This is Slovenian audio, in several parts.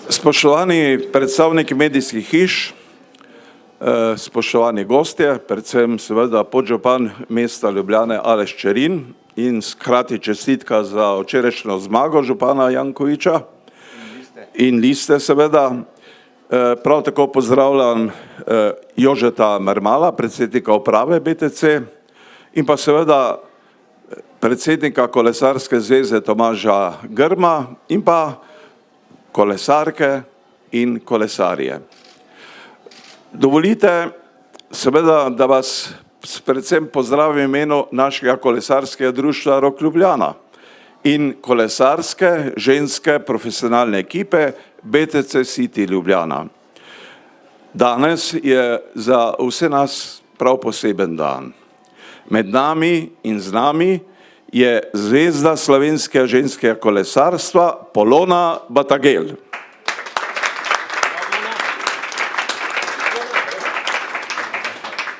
Spoštovani predstavniki medijskih hiš, spoštovani gostje, predvsem seveda podžupan mesta Ljubljane Aleš Čerin in hkrati čestitka za včerajšnjo zmago župana Jankovića in liste seveda. Prav tako pozdravljam Jožeta Mermala, predsednika uprave BTC in pa seveda predsednika Kolesarske zveze Tomaža Grma in pa kolesarke in kolesarje. Dovolite seveda, da vas predvsem pozdravim v imenu našega kolesarskega društva Rok Ljubljana in kolesarske ženske profesionalne ekipe BTC City Ljubljana. Danes je za vse nas prav poseben dan. Med nami in z nami je zvezda slovenskega ženskega kolesarstva Polona Batagel.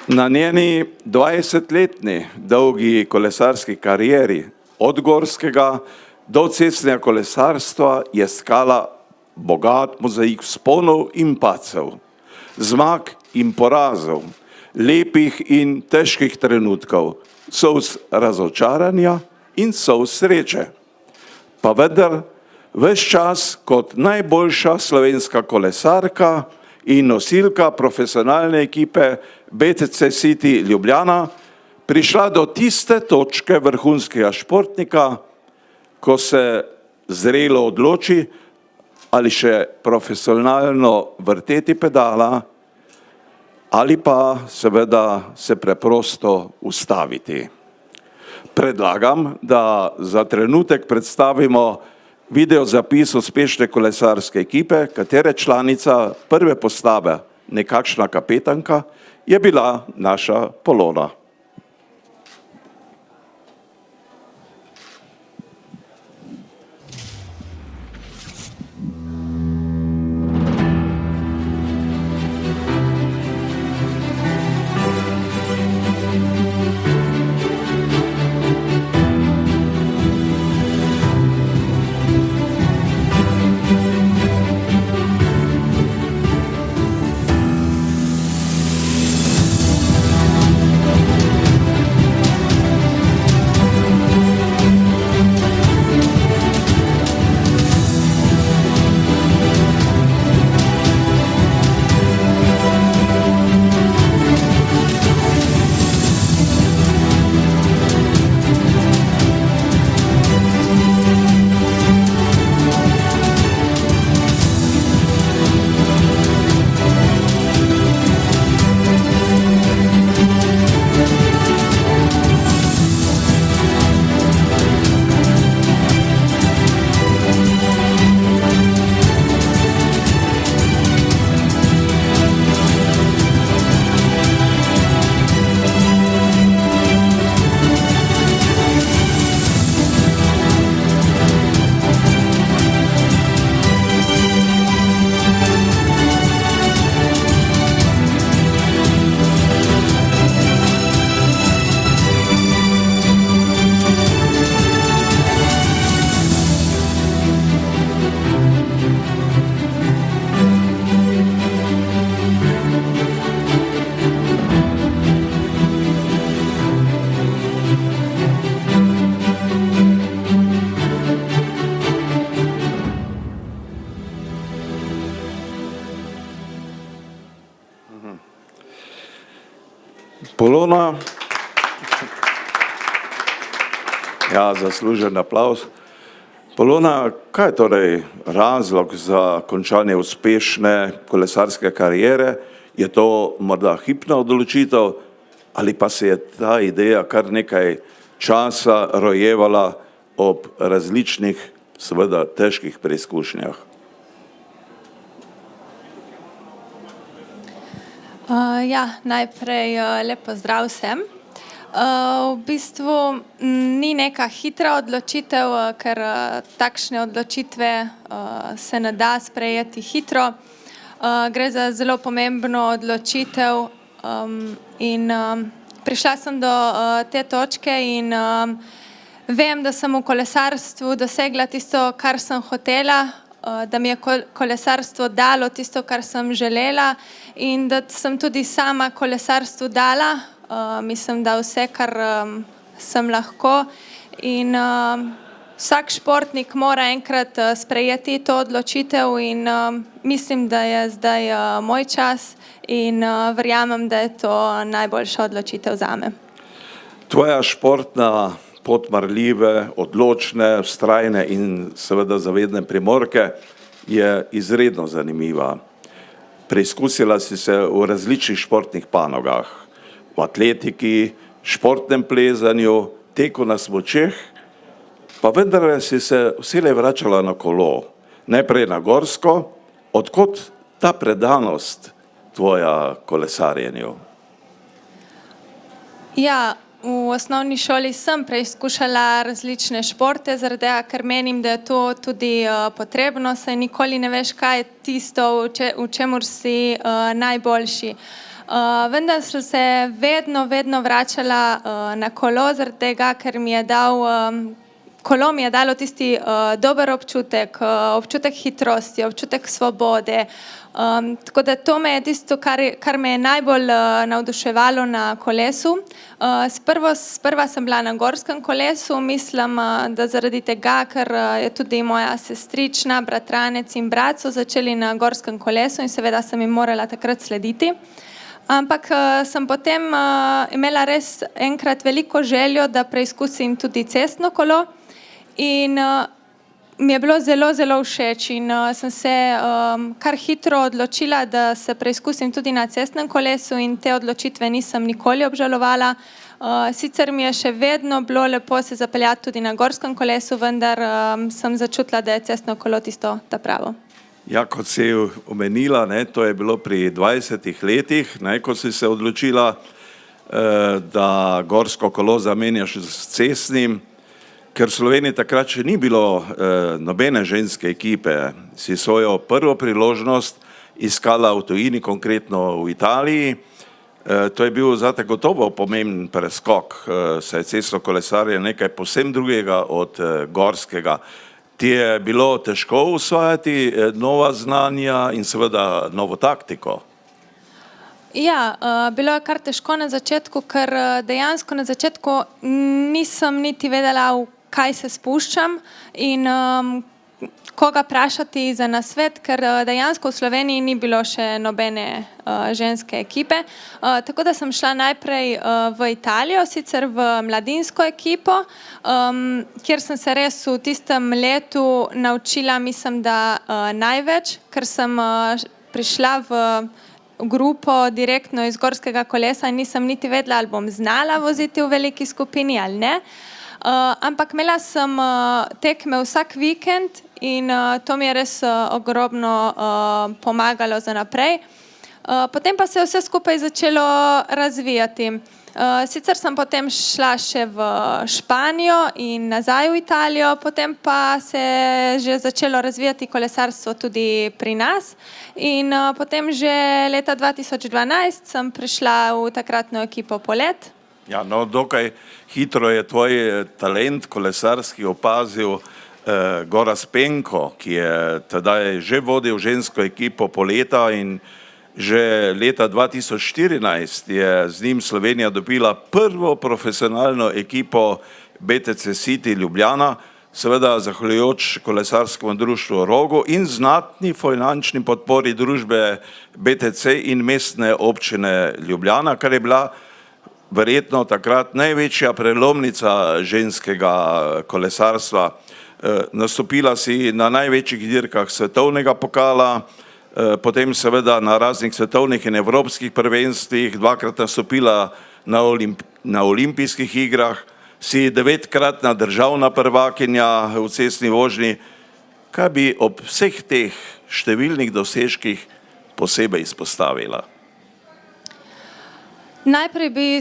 Na njeni 20-letni dolgi kolesarski karieri od gorskega do cestnega kolesarstva je skala bogat mozaik vzponov in padcev, zmag in porazov, lepih in težkih trenutkov, solz razočaranja in solz sreče. Pa vendar ves čas kot najboljša slovenska kolesarka in nosilka profesionalne ekipe BTC City Ljubljana prišla do tiste točke vrhunskega športnika, ko se zrelo odloči ali še profesionalno vrteti pedala ali pa seveda se preprosto ustaviti. Predlagam, da za trenutek predstavimo video zapis uspešne kolesarske ekipe, katere članica prve postave, nekakšna kapetanka, je bila naša Polona. Polona, ja, zaslužen aplavz. Polona, kaj je torej razlog za končanje uspešne kolesarske kariere? Je to morda hipna odločitev ali pa se je ta ideja kar nekaj časa rojevala ob različnih, seveda težkih preizkušnjah? Najprej lep pozdrav vsem. V bistvu ni neka hitra odločitev, ker takšne odločitve se ne da sprejeti hitro. Gre za zelo pomembno odločitev in prišla sem do te točke in vem, da sem v kolesarstvu dosegla tisto, kar sem hotela. da mi je kolesarstvo dalo tisto, kar sem želela in da sem tudi sama kolesarstvu dala. Mislim, da vse, kar sem lahko in vsak športnik mora enkrat sprejeti to odločitev in mislim, da je zdaj moj čas in verjamem, da je to najboljša odločitev zame. Tvoja športna pot marljive, odločne, vztrajne in seveda zavedne Primorke je izredno zanimiva. Preizkusila si se v različnih športnih panogah, v atletiki, športnem plezanju, teku na smučeh, pa vendar si se vselej vračala na kolo, najprej na gorsko. Odkot ta predanost tvoja kolesarjenju? Ja, v osnovni šoli sem preizkušala različne športe, zaradi tega, ker menim, da je to tudi potrebno, saj nikoli ne veš, kaj je tisto, v čemur si najboljši. Vendar sem se vedno vračala na kolo, zaradi tega, ker kolo mi je dalo tisti dober občutek, občutek hitrosti, občutek svobode. Tako da to me je tisto, kar me je najbolj navduševalo na kolesu. Sprva sem bila na gorskem kolesu, mislim, da zaradi tega, ker je tudi moja sestrična, bratranec in brat so začeli na gorskem kolesu in seveda sem jim morala takrat slediti. Ampak sem potem imela res enkrat veliko željo, da preizkusim tudi cestno kolo in mi je bilo zelo všeč in sem se kar hitro odločila, da se preizkusim tudi na cestnem kolesu in te odločitve nisem nikoli obžalovala. Sicer mi je še vedno bilo lepo se zapeljati tudi na gorskem kolesu, vendar sem začutila, da je cestno kolo tisto ta pravo. Ja, kot si omenila, to je bilo pri 20 letih, ko si se odločila, da gorsko kolo zamenjaš s cestnim. Ker v Sloveniji takrat še ni bilo nobene ženske ekipe, si svojo prvo priložnost iskala v tujini, konkretno v Italiji. To je bil zate gotovo pomemben preskok, saj je cestno kolesarjenje nekaj povsem drugega od gorskega. Ti je bilo težko usvajati nova znanja in seveda novo taktiko? Ja, bilo je kar težko na začetku, ker dejansko na začetku nisem niti vedela, v kaj se spuščam in koga vprašati za nasvet, ker dejansko v Sloveniji ni bilo še nobene ženske ekipe. Tako da sem šla najprej v Italijo, sicer v mladinsko ekipo, kjer sem se res v tistem letu naučila, mislim, da največ, ker sem prišla v grupo direktno iz gorskega kolesa in nisem niti vedela, ali bom znala voziti v veliki skupini ali ne. Ampak imela sem tekme vsak vikend in to mi je res ogromno pomagalo za naprej. Potem pa se je vse skupaj začelo razvijati. Sicer sem potem šla še v Španijo in nazaj v Italijo, potem pa se je že začelo razvijati kolesarstvo tudi pri nas in potem že leta 2012 sem prišla v takratno ekipo Polet. Ja, dokaj hitro je tvoj talent kolesarski opazil Gorazd Penko, ki je tedaj že vodil žensko ekipo Poleta in že leta 2014 je z njim Slovenija dobila prvo profesionalno ekipo BTC City Ljubljana, seveda zahvaljujoč kolesarskemu društvu Rogo in znatni finančni podpori družbe BTC in mestne občine Ljubljana, kar je bila verjetno takrat največja prelomnica ženskega kolesarstva. Nastopila si na največjih dirkah svetovnega pokala, potem seveda na raznih svetovnih in evropskih prvenstvih, dvakrat nastopila na olimpijskih igrah, si 9-kratna državna prvakinja v cestni vožnji. Kaj bi ob vseh teh številnih dosežkih posebej izpostavila? Najprej bi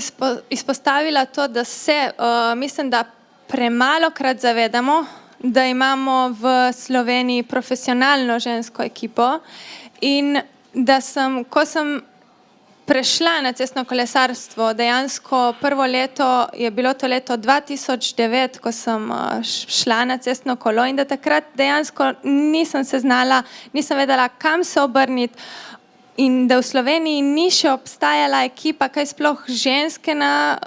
izpostavila to, da se, mislim, da premalokrat zavedamo, da imamo v Sloveniji profesionalno žensko ekipo in da ko sem prešla na cestno kolesarstvo. Dejansko prvo leto je bilo to leto 2009, ko sem šla na cestno kolo in da takrat dejansko nisem vedela, kam se obrniti. In da v Sloveniji ni še obstajala ekipa, kaj sploh ženske na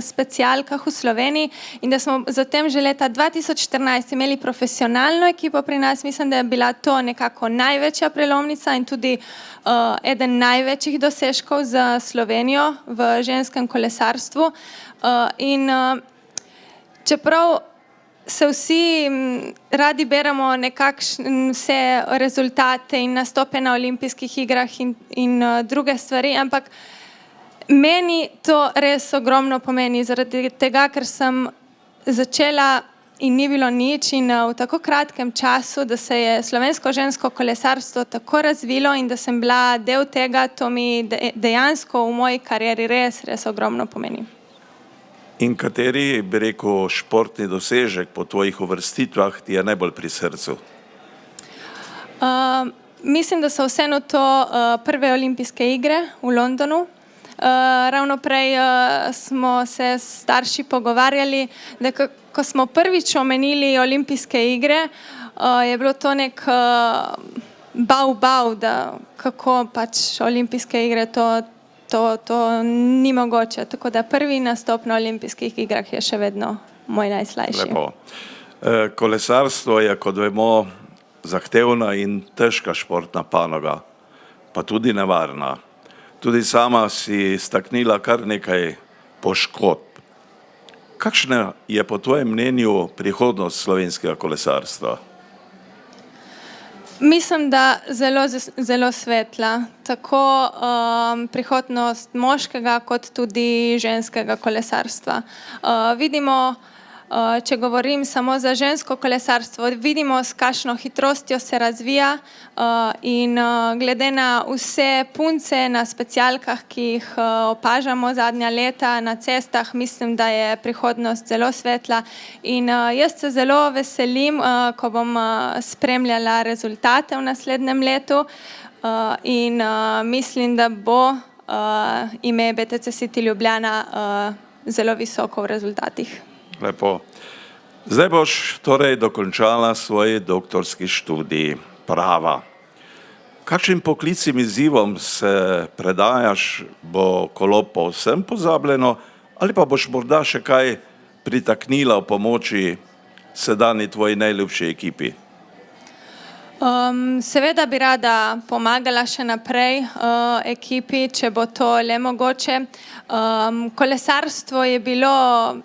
specialkah v Sloveniji in da smo zatem že leta 2014 imeli profesionalno ekipo pri nas. Mislim, da je bila to nekako največja prelomnica in tudi eden največjih dosežkov za Slovenijo v ženskem kolesarstvu. In čeprav se vsi radi beremo vse rezultate in nastope na olimpijskih igrah in druge stvari, ampak meni to res ogromno pomeni, zaradi tega, ker sem začela in ni bilo nič in v tako kratkem času, da se je slovensko žensko kolesarstvo tako razvilo in da sem bila del tega, to mi dejansko v moji karieri res ogromno pomeni. In kateri, bi rekel, športni dosežek po tvojih uvrstitvah ti je najbolj pri srcu? Mislim, da so vseeno to prve olimpijske igre v Londonu. Ravno prej smo se s starši pogovarjali, da ko smo prvič omenili olimpijske igre, je bilo to nek bav, da kako pač olimpijske igre to ni mogoče. Tako da prvi nastop na olimpijskih igrah je še vedno moj najslajši. Lepo. Kolesarstvo je, kot vemo, zahtevna in težka športna panoga, pa tudi nevarna. Tudi sama si staknila kar nekaj poškodb. Kakšna je po tvojem mnenju prihodnost slovenskega kolesarstva? Mislim, da zelo svetla. Tako prihodnost moškega kot tudi ženskega kolesarstva. Vidimo, če govorim samo za žensko kolesarstvo, vidimo, s kakšno hitrostjo se razvija in glede na vse punce na specialkah, ki jih opažamo zadnja leta na cestah, mislim, da je prihodnost zelo svetla in jaz se zelo veselim, ko bom spremljala rezultate v naslednjem letu in mislim, da bo ime BTC City Ljubljana zelo visoko v rezultatih. Lepo. Zdaj boš torej dokončala svoj doktorski študij prava. Kakšnim poklicnim izzivom se predajaš, bo kolo povsem pozabljeno ali pa boš morda še kaj pritaknila v pomoči sedanji tvoji najljubši ekipi? Seveda bi rada pomagala še naprej ekipi, če bo to le mogoče. Kolesarstvo je bilo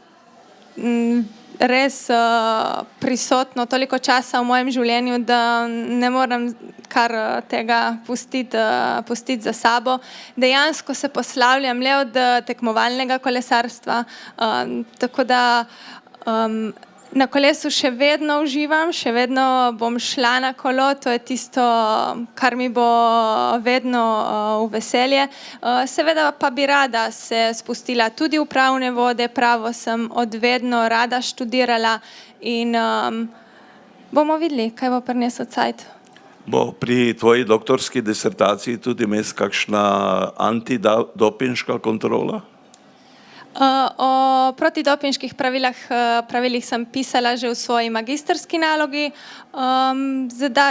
res prisotno toliko časa v mojem življenju, da ne morem kar tega pustiti za sabo. Dejansko se poslavljam le od tekmovalnega kolesarstva, tako da na kolesu še vedno uživam, še vedno bom šla na kolo, to je tisto, kar mi bo vedno v veselje. Seveda pa bi rada se spustila tudi v pravne vode, pravo sem odvedno rada študirala in bomo videli, kaj bo prinesel cajt. Bo pri tvoji doktorski disertaciji tudi vmes kakšna antidopinška kontrola? O protidopinških pravilih sem pisala že v svoji magistrski nalogi.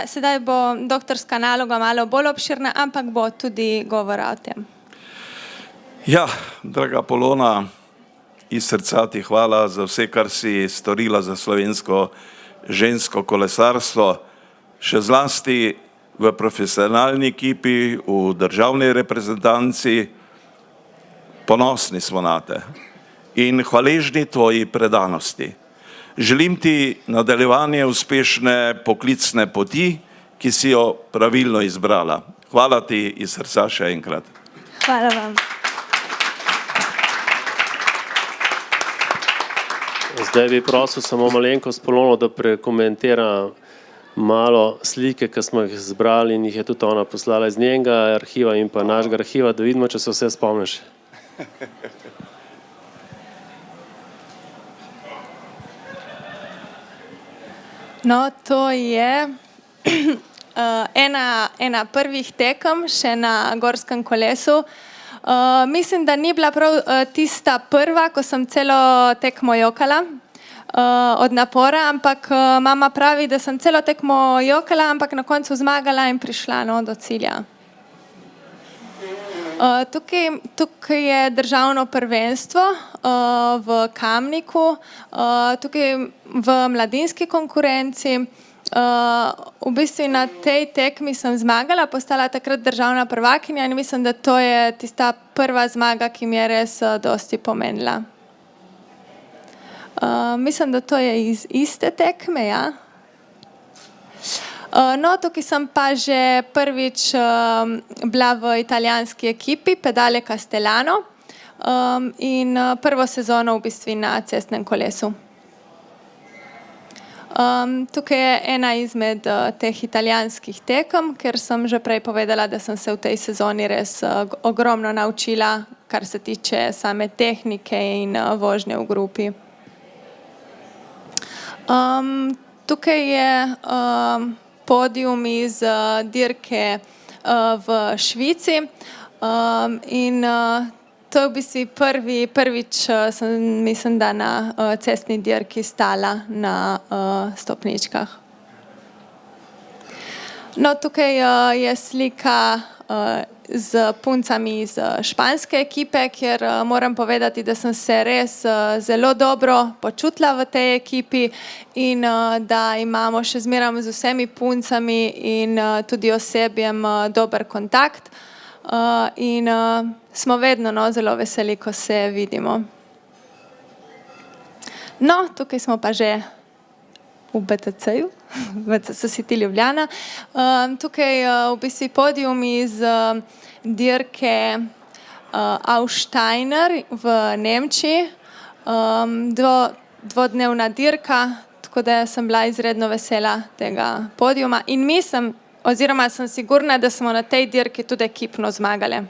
Sedaj bo doktorska naloga malo bolj obširna, ampak bo tudi govora o tem. Ja, draga Polona, iz srca ti hvala za vse, kar si storila za slovensko žensko kolesarstvo, še zlasti v profesionalni ekipi, v državni reprezentanci. Ponosni smo na te in hvaležni tvoji predanosti. Želim ti nadaljevanje uspešne poklicne poti, ki si jo pravilno izbrala. Hvala ti iz srca še enkrat. Hvala vam. Zdaj bi prosil samo malenkost Polono, da prekomentira malo slike, ki smo jih zbrali in jih je tudi ona poslala iz njenega arhiva in pa našega arhiva, da vidimo, če se vse spomniš. No, to je ena prvih tekem še na gorskem kolesu. Mislim, da ni bila prav tista prva, ko sem celo tekmo jokala od napora, ampak mama pravi, da sem celo tekmo jokala, ampak na koncu zmagala in prišla do cilja. Tukaj je državno prvenstvo v Kamniku, tukaj v mladinski konkurenci. V bistvu na tej tekmi sem zmagala, postala takrat državna prvakinja in mislim, da to je tista prva zmaga, ki mi je res dosti pomenila. Mislim, da to je iz iste tekme, ja. No, tukaj sem pa že prvič bila v italijanski ekipi Pedale Castellano in prvo sezono v bistvu na cestnem kolesu. Tukaj je ena izmed teh italijanskih tekem, ker sem že prej povedala, da sem se v tej sezoni res ogromno naučila, kar se tiče same tehnike in vožnje v grupi. Tukaj je podium iz dirke v Švici in to je v bistvu prvič sem, mislim, da na cestni dirki stala na stopničkah. No, tukaj je slika z puncami iz španske ekipe, kjer moram povedati, da sem se res zelo dobro počutila v tej ekipi in da imamo še zmeraj z vsemi puncami in tudi osebjem dober kontakt in smo vedno zelo veseli, ko se vidimo. No, tukaj smo pa že v BTC-ju, BTC City Ljubljana. Tukaj v bistvu podium iz dirke Auststeiner v Nemčiji. Dvodnevna dirka, tako da sem bila izredno vesela tega podiuma in mislim, oziroma sem sigurna, da smo na tej dirki tudi ekipno zmagale.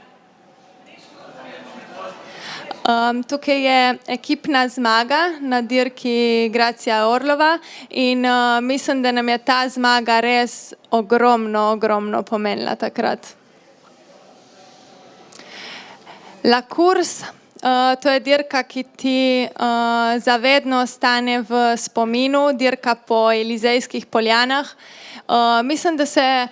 Tukaj je ekipna zmaga na dirki Gracia Orlova in mislim, da nam je ta zmaga res ogromno pomenila takrat. La Course, to je dirka, ki ti zavedno ostane v spominu, dirka po Elizejskih poljanah. Mislim, da se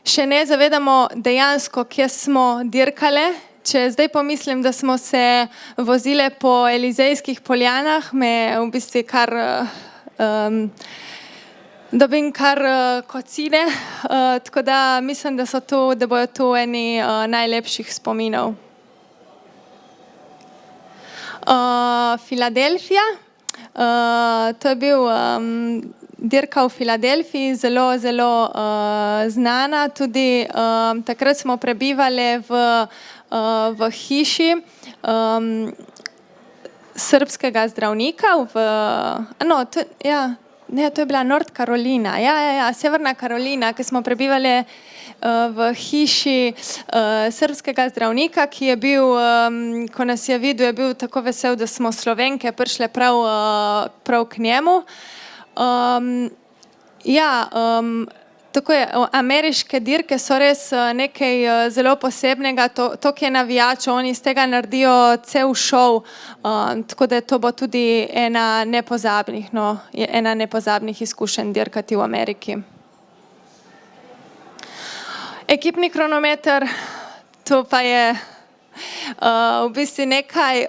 še ne zavedamo dejansko, kje smo dirkale. Če zdaj pomislim, da smo se vozile po Elizejskih poljanah, me v bistvu kar dobim kar kocine, tako da mislim, da bojo tu eni najlepših spominov. Filadelfija, to je bil dirka v Filadelfiji, zelo znana, tudi takrat smo prebivali v hiši srbskega zdravnika to je bila North Carolina, Severna Karolina, ki smo prebivali v hiši srbskega zdravnika, ki je bil, ko nas je videl, je bil tako vesel, da smo Slovenke prišle prav k njemu. Tako je, ameriške dirke so res nekaj zelo posebnega, toliko je navijačev, oni iz tega naredijo cel šov, tako da to bo tudi ena nepozabnih izkušenj dirkati v Ameriki. Ekipni kronometer, to pa je v bistvu nekaj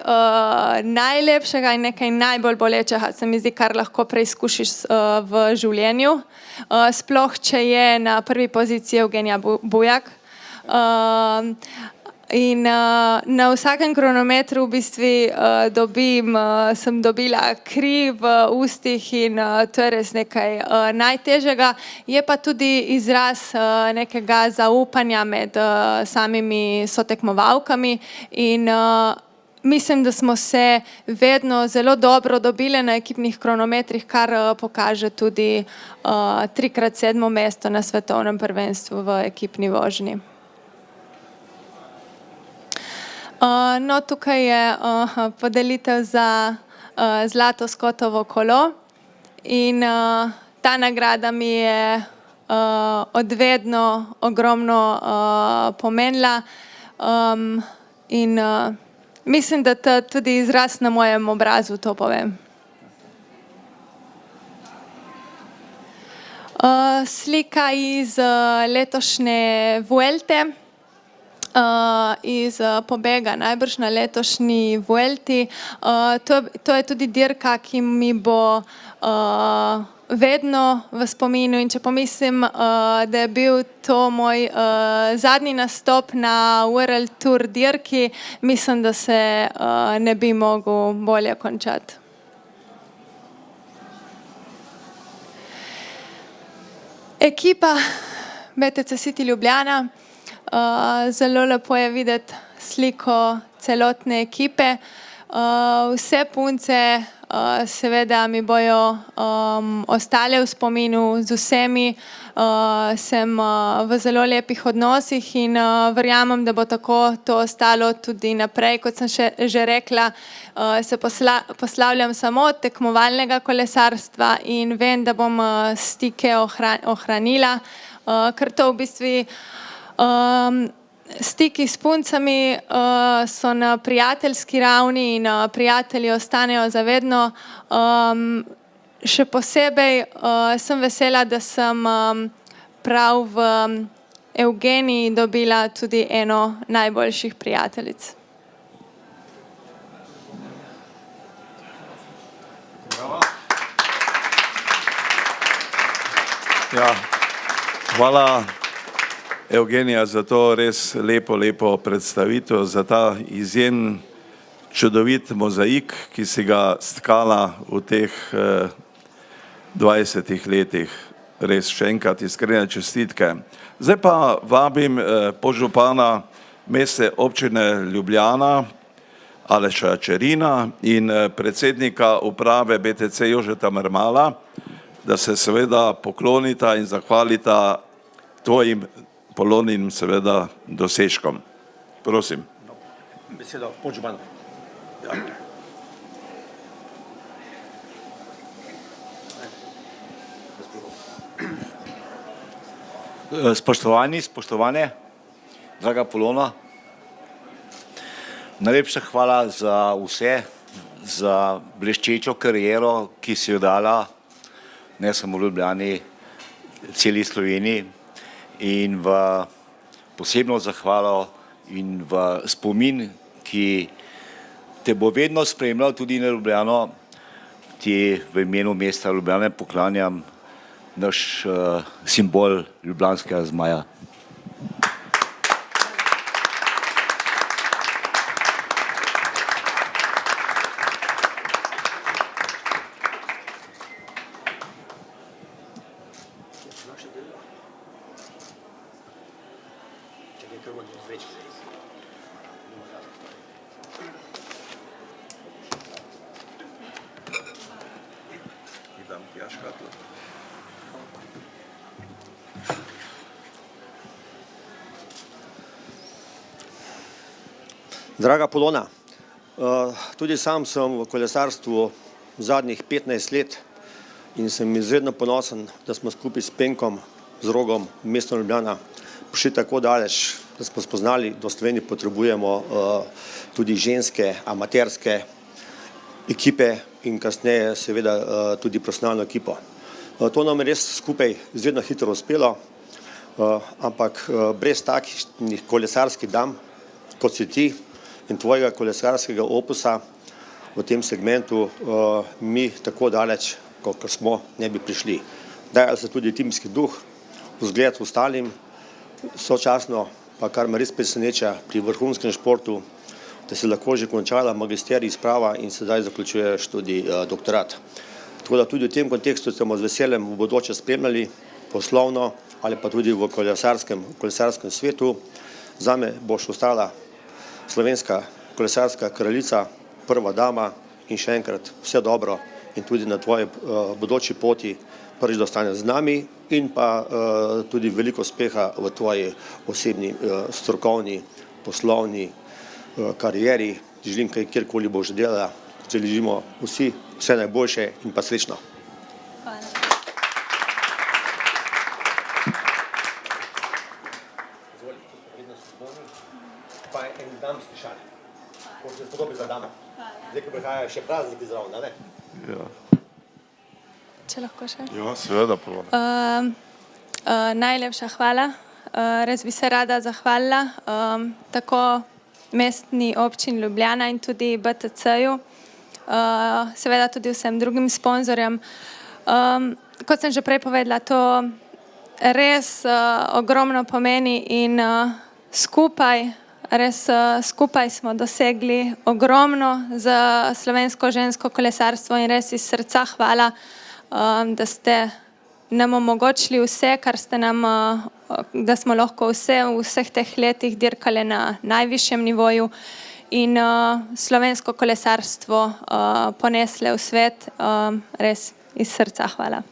najlepšega in nekaj najbolj bolečega, se mi zdi, kar lahko preizkušiš v življenju. Sploh, če je na prvi poziciji Evgenija Bujak. In na vsakem kronometru v bistvu sem dobila kri v ustih in to je res nekaj najtežjega. Je pa tudi izraz nekega zaupanja med samimi sotekmovalkami in mislim, da smo se vedno zelo dobro dobile na ekipnih kronometrih, kar pokaže tudi 3x7 mesto na svetovnem prvenstvu v ekipni vožnji. No, tukaj je podelitev za zlato Scottovo kolo in ta nagrada mi je od vedno ogromno pomenila. in mislim, da to tudi izraz na mojem obrazu to povem. Slika iz letošnje Vuelte, iz pobega najbrž na letošnji Vuelti. To je tudi dirka, ki mi bo vedno v spominu, in če pomislim, da je bil to moj zadnji nastop na World Tour dirki, mislim, da se ne bi mogel bolje končati. Ekipa BTC City Ljubljana, zelo lepo je videti sliko celotne ekipe. Vse punce seveda mi bojo ostale v spominu, z vsemi sem v zelo lepih odnosih in verjamem, da bo tako to ostalo tudi naprej. Kot sem že rekla, se poslavljam samo od tekmovalnega kolesarstva in vem, da bom stike ohranila, ker to v bistvu stiki s puncami so na prijateljski ravni in prijatelji ostanejo za vedno. Še posebej sem vesela, da sem prav v Evgeniji dobila tudi eno najboljših prijateljic. Ja, hvala Evgenija za to res lepo predstavitev, za ta izjemen čudovit mozaik, ki si ga stkala v teh 20 letih. Res še enkrat iskrene čestitke. Zdaj pa vabim podžupana Mestne občine Ljubljana Aleša Čerina in predsednika uprave BTC Jožeta Mermala, da se seveda poklonita in zahvalita tvojim Poloninim seveda dosežkom. Prosim. Besedo podžupan. Ja. Spoštovani, spoštovane, draga Polona, najlepša hvala za vse, za bleščečo kariero, ki si jo dala ne samo v Ljubljani, celi Sloveniji, in v posebno zahvalo in v spomin, ki te bo vedno spremljal tudi na Ljubljano, ti v imenu mesta Ljubljane poklanjam naš simbol ljubljanskega zmaja. Draga Polona, tudi sam sem v kolesarstvu zadnjih 15 let in sem izredno ponosen, da smo skupaj s Penkom, z Rogom, mestom Ljubljana prišli tako daleč, da smo spoznali, da v Sloveniji potrebujemo tudi ženske, amaterske ekipe in kasneje seveda tudi profesionalno ekipo. To nam je res skupaj izredno hitro uspelo, ampak brez takih kolesarskih dam, kot si ti, in tvojega kolesarskega opusa v tem segmentu mi tako daleč, kot smo, ne bi prišli. Dajali se tudi timski duh, vzgled ostalim, sočasno pa, kar me res preseneča pri vrhunskem športu, da si lahko že končala magisterij sprava in sedaj zaključuješ tudi doktorat. Tako da tudi v tem kontekstu se bomo z veseljem v bodoče spremljali, poslovno ali pa tudi v kolesarskem svetu. Zame boš ostala slovenska kolesarska kraljica, prva dama in še enkrat vse dobro in tudi na tvoji bodoči poti prvič, da ostane z nami in pa tudi veliko uspeha v tvoji osebni, strokovni, poslovni karieri. Želim, kjerkoli boš delala, želimo vsi vse najboljše in pa srečno. pa en damski šal. Ko se spodobi za dame. Zdaj, ko prihajajo še prazniki zraven, ne? Ja, Če lahko še. ja seveda. Najlepša hvala. Res bi se rada zahvalila tako mestni občini Ljubljana in tudi BTC-ju, seveda tudi vsem drugim sponzorjem. Kot sem že prej povedala, to res ogromno pomeni in skupaj smo dosegli ogromno za slovensko žensko kolesarstvo in res iz srca hvala, da ste nam omogočili vse, kar ste nam, da smo lahko v vseh teh letih dirkali na najvišjem nivoju in slovensko kolesarstvo ponesle v svet. Res iz srca hvala.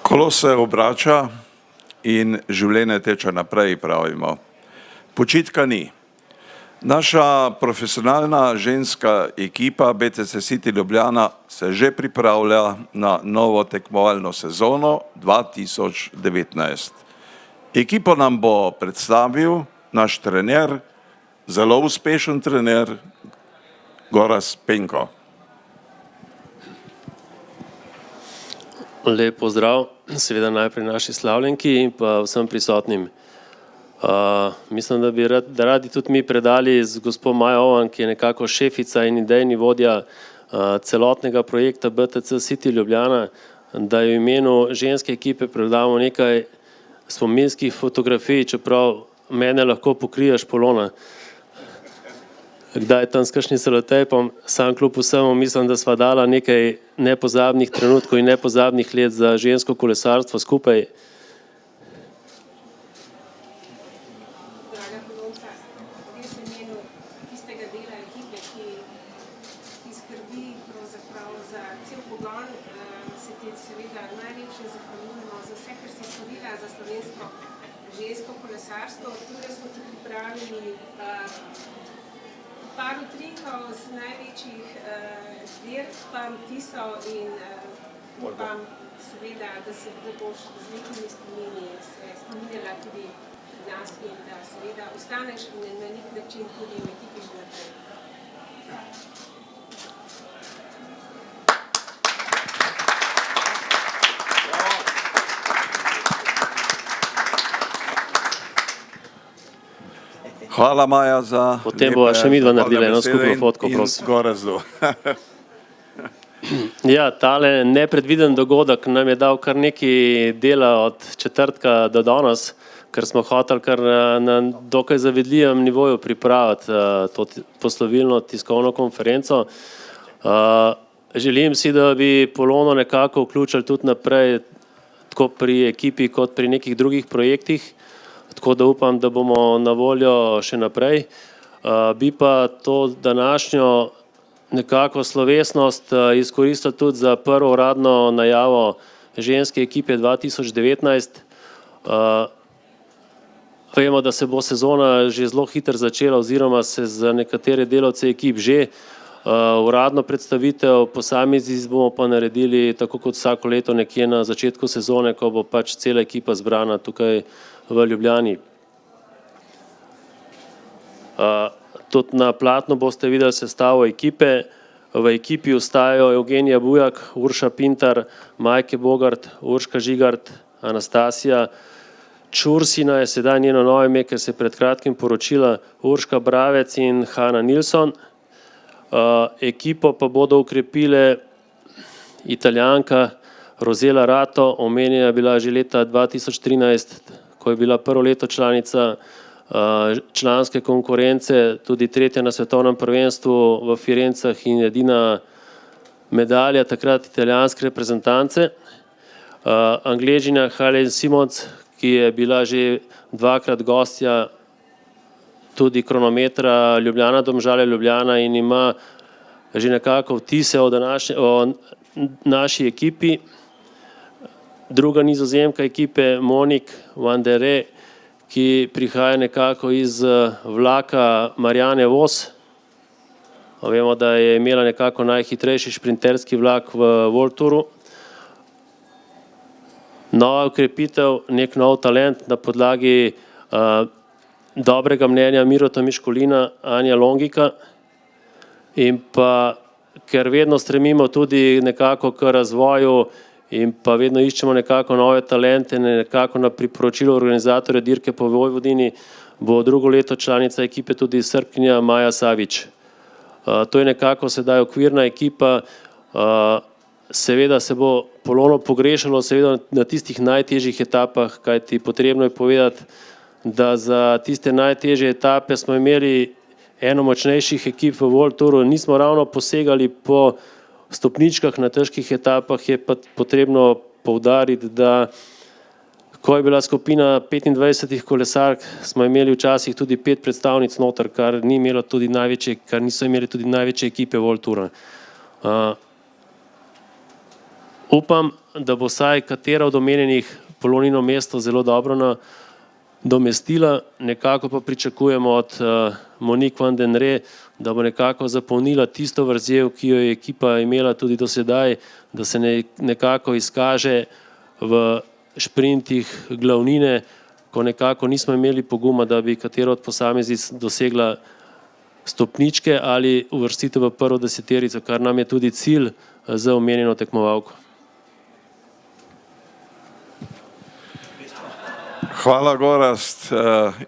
Kolo se obrača in življenje teče naprej, pravimo. Počitka ni. Naša profesionalna ženska ekipa BTC City Ljubljana se že pripravlja na novo tekmovalno sezono 2019. Ekipo nam bo predstavil naš trener, zelo uspešen trener, Gorazd Penko. Lep pozdrav, seveda najprej naši slavljenki in pa vsem prisotnim. Mislim, da bi radi tudi mi predali z gospod Majo Ovan, ki je nekako šefica in idejni vodja celotnega projekta BTC City Ljubljana, da v imenu ženske ekipe predamo nekaj spominskih fotografij, čeprav mene lahko pokriješ Polona. Kdaj tam s kakšnim selotejpom, sam kljub vsemu mislim, da sva dala nekaj nepozabnih trenutkov in nepozabnih let za žensko kolesarstvo skupaj. Draga Polonka, res v imenu tistega dela ekipe, ki skrbi pravzaprav za cel pogon, se ti seveda najlepše zahvaljujemo za vse, kar si storila za slovensko žensko kolesarstvo. Tukaj smo ti pripravili par utrinkov z največjih dirk, par vtisov in upam seveda, da boš z nekimi spomini se spominjala tudi nas in da seveda ostaneš na nek način tudi v ekipi že naprej. Hvala, Maja, za Potem bova še midva naredila eno skupno fotko, prosim. Gorazdu. Ja, tale nepredviden dogodek nam je dal kar nekaj dela od četrtka do danes, ker smo hoteli kar na dokaj zavidljivem nivoju pripraviti to poslovilno tiskovno konferenco. Želim si, da bi Polono nekako vključili tudi naprej, tako pri ekipi kot pri nekih drugih projektih, tako da upam, da bomo na voljo še naprej. Bi pa to današnjo nekako slovesnost izkoristili tudi za prvo uradno najavo ženske ekipe 2019. Vemo, da se bo sezona že zelo hitro začela oziroma se za nekatere delavce ekip že uradno predstavitev, posameznic bomo pa naredili tako kot vsako leto nekje na začetku sezone, ko bo pač cela ekipa zbrana tukaj v Ljubljani. Tudi na platnu boste videli sestavo ekipe. V ekipi ostajajo Evgenija Bujak, Urša Pintar, Majke Bogart, Urška Žigart, Anastasija Čursina je sedaj njeno novo ime, ker se je pred kratkim poročila, Urška Bravec in Hanna Nilsson. Ekipo pa bodo ukrepile Italijanka Rozela Rato, omenjena je bila že leta 2013, ko je bila prvo leto članica članske konkurence, tudi tretja na svetovnem prvenstvu v Firencah in edina medalja takrat italijanske reprezentance. Angležinja Helen Simons, ki je bila že dvakrat gostja tudi kronometra Ljubljana, Domžale Ljubljana in ima že nekako vtise o naši ekipi. Druga nizozemka ekipe Monik van der Re, ki prihaja nekako iz vlaka Marianne Vos. Vemo, da je imela nekako najhitrejši šprinterski vlak v World Touru. nova ukrepitev, nek nov talent na podlagi dobrega mnenja Mirota Miškolina, Anja Longika in pa, ker vedno stremimo tudi nekako k razvoju in pa vedno iščemo nekako nove talente, nekako na priporočilo organizatorja dirke po Vojvodini, bo drugo leto članica ekipe tudi Srbkinja Maja Savič. To je nekako sedaj okvirna ekipa, seveda se bo Polono pogrešalo, seveda na tistih najtežjih etapah, kajti potrebno je povedati, da za tiste najtežje etape smo imeli eno močnejših ekip v World Touru, nismo ravno posegali po stopničkah na težkih etapah, je pa potrebno poudariti, da ko je bila skupina 25 kolesark, smo imeli včasih tudi 5 predstavnic noter, kar niso imeli tudi največje ekipe World Toura. Upam, da bo vsaj katera od omenjenih Polonino mesto zelo dobro domestila, nekako pa pričakujemo od Monique van den Ree, da bo nekako zapolnila tisto vrzel, ki jo je ekipa imela tudi do sedaj, da se nekako izkaže v šprintih glavnine, ko nekako nismo imeli poguma, da bi katero od posameznic dosegla stopničke ali uvrstitev v prvo deseterico, kar nam je tudi cilj za omenjeno tekmovalko. Hvala, Gorazd.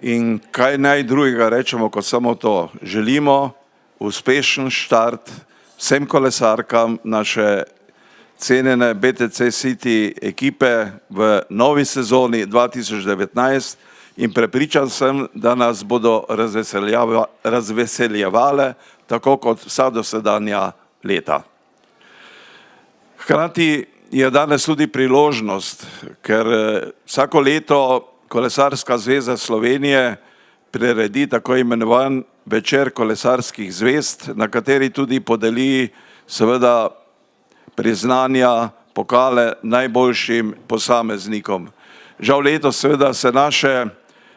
In kaj naj drugega rečemo kot samo to. Želimo uspešen štart vsem kolesarkam naše cenjene BTC City ekipe v novi sezoni 2019 in prepričan sem, da nas bodo razveseljevale tako kot vsa dosedanja leta. Hkrati je danes tudi priložnost, ker vsako leto Kolesarska zveza Slovenije priredi tako imenovan večer kolesarskih zvezd, na kateri tudi podeli seveda priznanja, pokale najboljšim posameznikom. Žal letos seveda se naše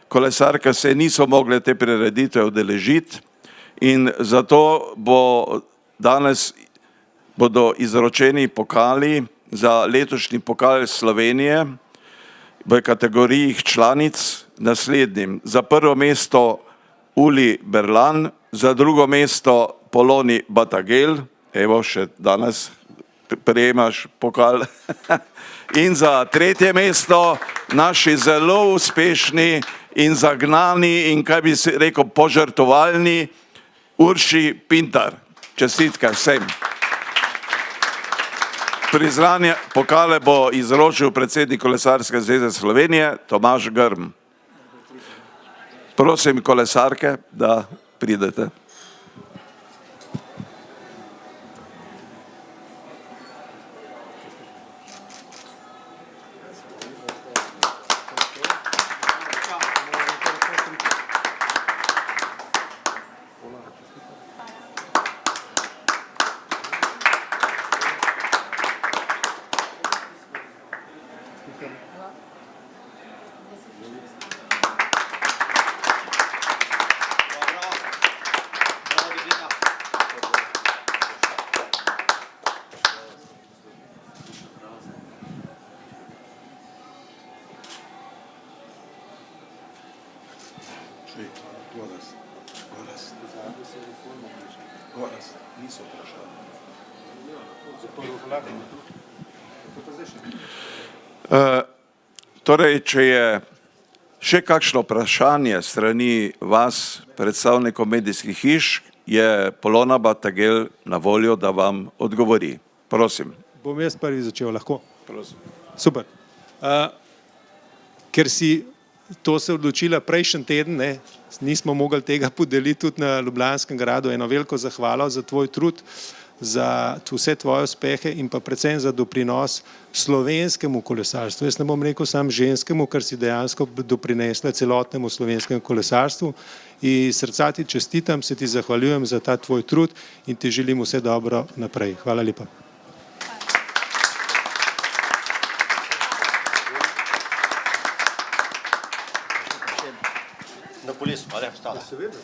kolesarke se niso mogle te prireditve udeležiti in zato bodo izročeni pokali za letošnji pokal Slovenije v kategorijih članic naslednjim. Za prvo mesto Uli Berlan, za drugo mesto Poloni Batagel, evo še danes prejemaš pokal, in za tretje mesto naši zelo uspešni in zagnani in kaj bi si rekel požrtovalni Urši Pintar. Čestitke vsem. Priznanje pokale bo izročil predsednik Kolesarske zveze Slovenije Tomaž Grm. Prosim kolesarke, da pridete. Torej, če je še kakšno vprašanje strani vas, predstavnikov medijskih hiš, je Polona Batagel na voljo, da vam odgovori. Prosim. Bom jaz prvi začel, lahko? Prosim. Super. Ker si to se odločila prejšnji teden, nismo mogli tega podeliti tudi na Ljubljanskem gradu, eno veliko zahvalo za tvoj trud, za vse tvoje uspehe in pa predvsem za doprinos slovenskemu kolesarstvu. Jaz ne bom rekel samo ženskemu, ker si dejansko doprinesla celotnemu slovenskemu kolesarstvu. In srca ti čestitam, se ti zahvaljujem za ta tvoj trud in ti želim vse dobro naprej. Hvala lepa. Na kolesu, ali vstala? Seveda,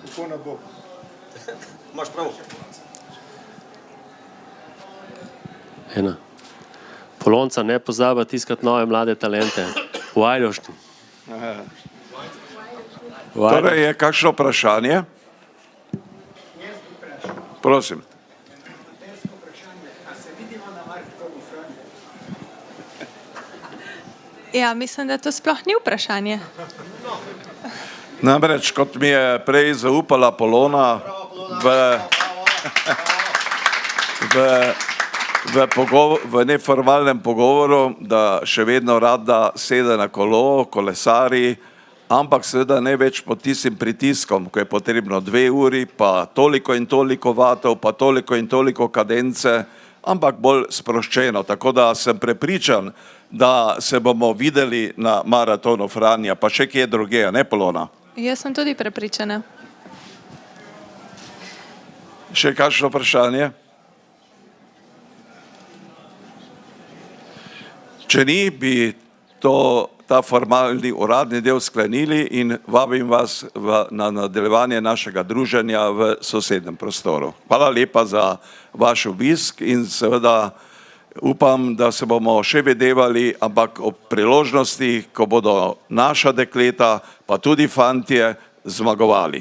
kako ne bo. Imaš prav. Ena. Polonca ne pozaba tiskati nove mlade talente. V Ajdovščini. Torej je kakšno vprašanje? Prosim. Ja, mislim, da to sploh ni vprašanje. Namreč, kot mi je prej zaupala Polona v neformalnem pogovoru, da še vedno rada sede na kolo, kolesari, ampak seveda ne več pod tistim pritiskom, ko je potrebno 2 uri, pa toliko in toliko vatov, pa toliko in toliko kadence, ampak bolj sproščeno. Tako da sem prepričan, da se bomo videli na maratonu Franja, pa še kje drugje, ne Polona? Jaz sem tudi prepričana. Še kakšno vprašanje? Če ni, bi ta formalni uradni del sklenili in vabim vas na nadaljevanje našega druženja v sosednjem prostoru. Hvala lepa za vaš obisk in seveda upam, da se bomo še videvali, ampak ob priložnosti, ko bodo naša dekleta, pa tudi fantje, zmagovali.